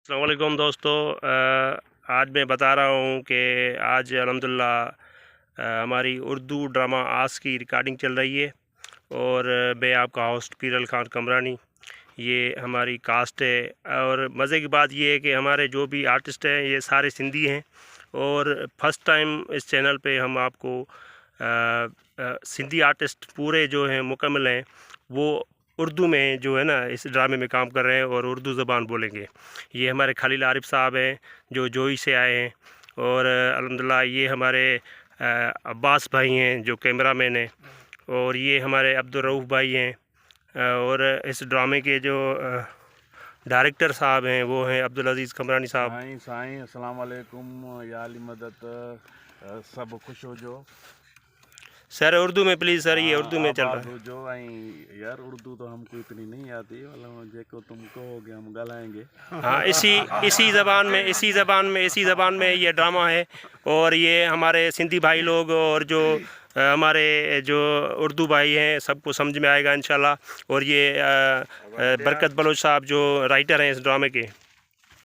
السلام علیکم دوستو، آج میں بتا رہا ہوں کہ آج الحمدللہ ہماری اردو ڈرامہ آس کی ریکارڈنگ چل رہی ہے، اور میں آپ کا ہوسٹ پیرل خان کمرانی، یہ ہماری کاسٹ ہے۔ اور مزے کی بات یہ ہے کہ ہمارے جو بھی آرٹسٹ ہیں یہ سارے سندھی ہیں، اور فرسٹ ٹائم اس چینل پہ ہم آپ کو سندھی آرٹسٹ پورے جو ہیں مکمل ہیں وہ اردو میں جو ہے نا اس ڈرامے میں کام کر رہے ہیں اور اردو زبان بولیں گے۔ یہ ہمارے خلیل عارف صاحب ہیں جو جوئی سے آئے ہیں، اور الحمدللہ یہ ہمارے عباس بھائی ہیں جو کیمرہ مین ہیں، اور یہ ہمارے عبدالرؤف بھائی ہیں، اور اس ڈرامے کے جو ڈائریکٹر صاحب ہیں وہ ہیں عبدالعزیز کمرانی صاحب۔ سائیں السلام علیکم، یا علی مدد سب خوش ہو جو سر اردو میں پلیز، سر یہ اردو میں چل رہا آباد ہے۔ ہو جو۔ یار اردو تو ہم کو اتنی نہیں آتی، جو تم کہو گے ہم گلائیں گے۔ ہاں، اسی زبان میں یہ ڈرامہ ہے، اور یہ ہمارے سندھی بھائی لوگ اور جو ہمارے جو اردو بھائی ہیں سب کو سمجھ میں آئے گا انشاءاللہ۔ اور یہ برکت بلوچ صاحب جو رائٹر ہیں اس ڈرامے کے۔